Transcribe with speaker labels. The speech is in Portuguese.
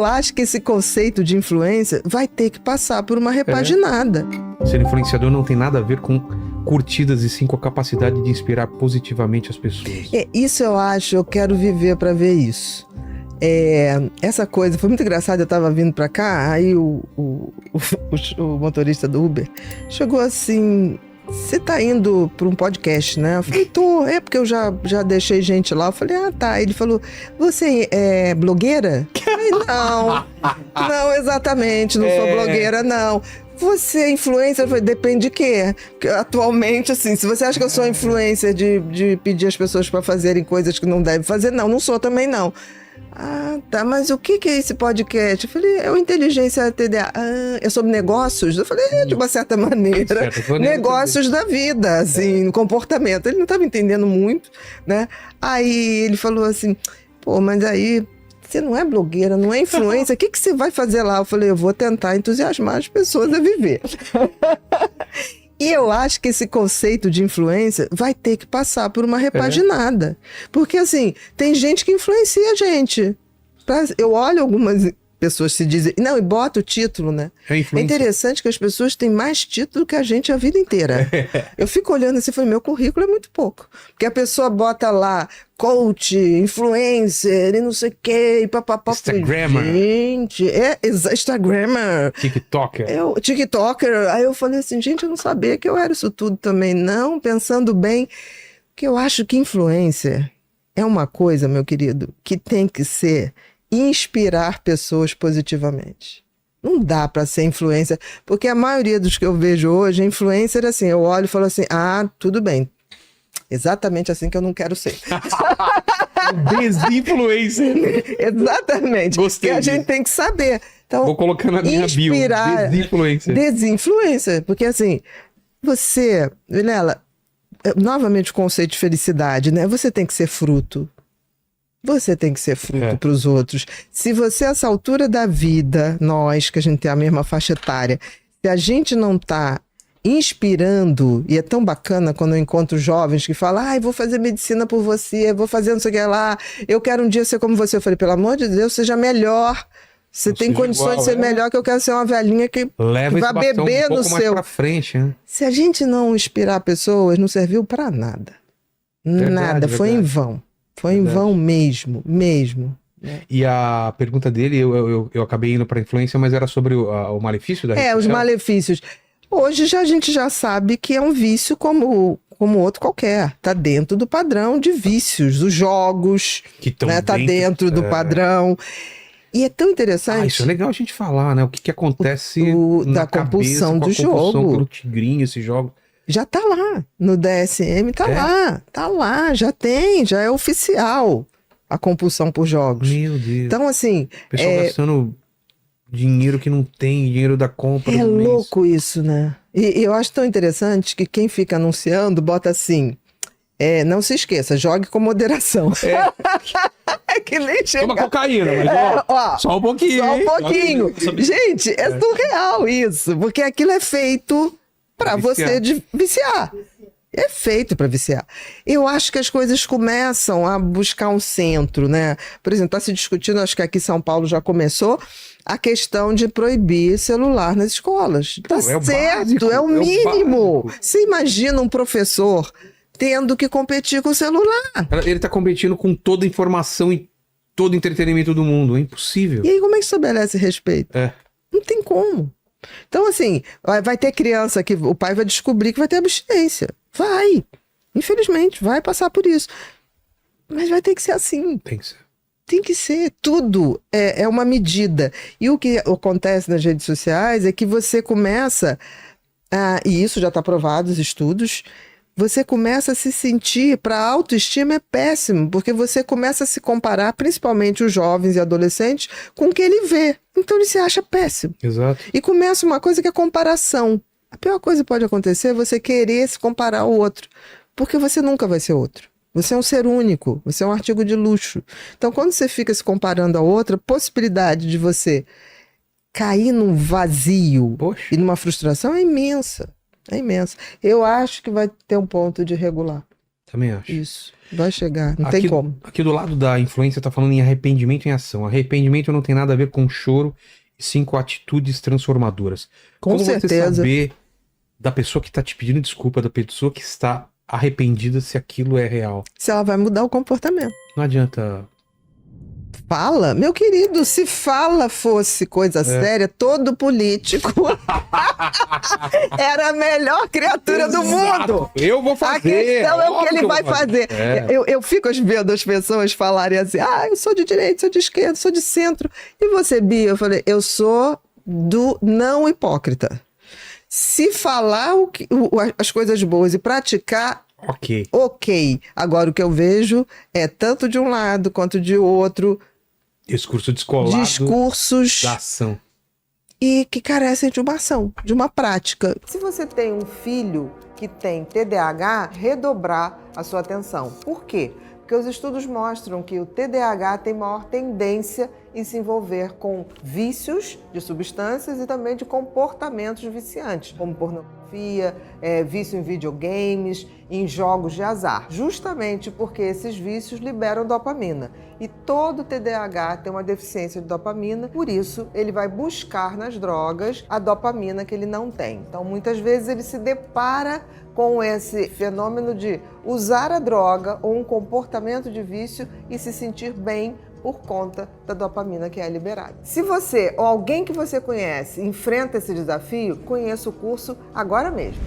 Speaker 1: eu acho que esse conceito de influência vai ter que passar por uma repaginada.
Speaker 2: Ser influenciador não tem nada a ver com curtidas e sim com a capacidade de inspirar positivamente as pessoas.
Speaker 1: Isso eu acho, eu quero viver para ver isso. Essa coisa, foi muito engraçado, eu tava vindo pra cá, aí o motorista do Uber chegou assim: você tá indo pra um podcast, né? Eu falei, tô, porque eu já deixei gente lá. Eu falei, tá. Ele falou, você é blogueira? Eu falei, não exatamente, não sou blogueira, não. Você é influencer? Eu falei, depende de quê? Porque atualmente, assim, se você acha que eu sou influencer de pedir as pessoas pra fazerem coisas que não devem fazer, não sou também não. Tá, mas o que é esse podcast? Eu falei, é o Inteligência TDA. É sobre negócios? Eu falei, de uma certa maneira, negócios da vida, assim, comportamento. Ele não estava entendendo muito, né? Aí ele falou assim, mas aí você não é blogueira, não é influencer, o que você vai fazer lá? Eu falei, eu vou tentar entusiasmar as pessoas a viver. E eu acho que esse conceito de influência vai ter que passar por uma repaginada. Porque, assim, tem gente que influencia a gente. Eu olho algumas pessoas se dizem... Não, e bota o título, né? É interessante que as pessoas têm mais título que a gente a vida inteira. Eu fico olhando assim e falo, meu currículo é muito pouco. Porque a pessoa bota lá, coach, influencer, e não sei o quê, e papapá.
Speaker 2: Instagrammer.
Speaker 1: Gente, Instagrammer. TikToker. Aí eu falei assim, gente, eu não sabia que eu era isso tudo também, não. Pensando bem, que eu acho que influencer é uma coisa, meu querido, que tem que ser inspirar pessoas positivamente. Não dá para ser influencer, porque a maioria dos que eu vejo hoje é influencer assim, eu olho e falo assim, tudo bem, exatamente assim que eu não quero ser.
Speaker 2: Desinfluencer.
Speaker 1: Exatamente.
Speaker 2: Gostei.
Speaker 1: Que a gente tem que saber. Então,
Speaker 2: vou colocar na minha bio,
Speaker 1: desinfluencer, porque assim, você, Vilela, novamente o conceito de felicidade, né? Você tem que ser fruto. Você tem que ser fruto para os outros. Se você, essa altura da vida, nós, que a gente tem a mesma faixa etária, se a gente não está inspirando, e é tão bacana quando eu encontro jovens que falam, vou fazer medicina por você, vou fazer não sei o que lá, eu quero um dia ser como você. Eu falei, pelo amor de Deus, seja melhor. Você tem condições de ser melhor, que eu quero ser uma velhinha que vai beber no seu...
Speaker 2: Pra frente, né?
Speaker 1: Se a gente não inspirar pessoas, não serviu para nada. Nada, foi em vão. Foi em vão mesmo.
Speaker 2: E a pergunta dele, eu acabei indo para influência, mas era sobre o malefício da rede social?
Speaker 1: Os malefícios. Hoje a gente já sabe que é um vício como outro qualquer. Tá dentro do padrão de vícios, dos jogos, que tá dentro do padrão. E é tão interessante...
Speaker 2: isso é legal a gente falar, né? O que acontece
Speaker 1: da compulsão do jogo.
Speaker 2: Pelo tigrinho, esse jogo.
Speaker 1: Já tá lá, no DSM tá lá, já é oficial a compulsão por jogos.
Speaker 2: Meu Deus.
Speaker 1: Então, assim...
Speaker 2: O pessoal gastando dinheiro que não tem, dinheiro da compra.
Speaker 1: É louco isso, né? E eu acho tão interessante que quem fica anunciando bota assim, não se esqueça, jogue com moderação. É que nem chega...
Speaker 2: Toma cocaína, mas só um pouquinho.
Speaker 1: Só um pouquinho. Gente, é surreal isso, porque aquilo é feito... para você viciar. É feito para viciar. Eu acho que as coisas começam a buscar um centro, né? Por exemplo, está se discutindo, acho que aqui em São Paulo já começou, a questão de proibir celular nas escolas. Tá certo, é o mínimo. Você imagina um professor tendo que competir com o celular.
Speaker 2: Ele está competindo com toda a informação e todo o entretenimento do mundo. É impossível.
Speaker 1: E aí como é que estabelece respeito? Não tem como. Então, assim, vai ter criança que o pai vai descobrir que vai ter abstinência. Vai. Infelizmente, vai passar por isso. Mas vai ter que ser assim.
Speaker 2: Tem que ser.
Speaker 1: Tem que ser. Tudo é uma medida. E o que acontece nas redes sociais é que você começa, e isso já está provado, os estudos, você começa a se sentir, para a autoestima é péssimo, porque você começa a se comparar, principalmente os jovens e adolescentes, com o que ele vê. Então ele se acha péssimo.
Speaker 2: Exato.
Speaker 1: E começa uma coisa que é comparação. A pior coisa que pode acontecer é você querer se comparar ao outro, porque você nunca vai ser outro. Você é um ser único, você é um artigo de luxo. Então quando você fica se comparando a outra, a possibilidade de você cair num vazio e numa frustração é imensa. É imensa. Eu acho que vai ter um ponto de regular.
Speaker 2: Também acho.
Speaker 1: Isso. Vai chegar, não
Speaker 2: Aqui,
Speaker 1: tem como.
Speaker 2: aqui do lado da influência tá falando em arrependimento em ação. Arrependimento não tem nada a ver com choro, e sim com atitudes transformadoras.
Speaker 1: Com
Speaker 2: Como você
Speaker 1: certeza.
Speaker 2: saber da pessoa que tá te pedindo desculpa, da pessoa que está arrependida, se aquilo é real?
Speaker 1: Se ela vai mudar o comportamento.
Speaker 2: Não adianta.
Speaker 1: Fala, meu querido, se fala fosse coisa séria, todo político era a melhor criatura do
Speaker 2: Exato.
Speaker 1: mundo.
Speaker 2: Eu vou fazer.
Speaker 1: A questão é o que
Speaker 2: óbvio
Speaker 1: ele
Speaker 2: eu vou
Speaker 1: vai fazer.
Speaker 2: É.
Speaker 1: Eu fico vendo as pessoas falarem assim, eu sou de direita, sou de esquerda, sou de centro. E você, Bia? Eu falei, eu sou do não hipócrita. Se falar as coisas boas e praticar, ok. Agora, o que eu vejo é tanto de um lado quanto de outro,
Speaker 2: Discurso descolado
Speaker 1: discursos
Speaker 2: da ação.
Speaker 1: e que carecem de uma ação, de uma prática. Se você tem um filho que tem TDAH, redobrar a sua atenção. Por quê? Porque os estudos mostram que o TDAH tem maior tendência em se envolver com vícios de substâncias e também de comportamentos viciantes, como pornografia, vício em videogames, em jogos de azar, justamente porque esses vícios liberam dopamina. E todo TDAH tem uma deficiência de dopamina, por isso ele vai buscar nas drogas a dopamina que ele não tem. Então, muitas vezes ele se depara com esse fenômeno de usar a droga ou um comportamento de vício e se sentir bem por conta da dopamina que é liberada. Se você ou alguém que você conhece enfrenta esse desafio, conheça o curso agora mesmo.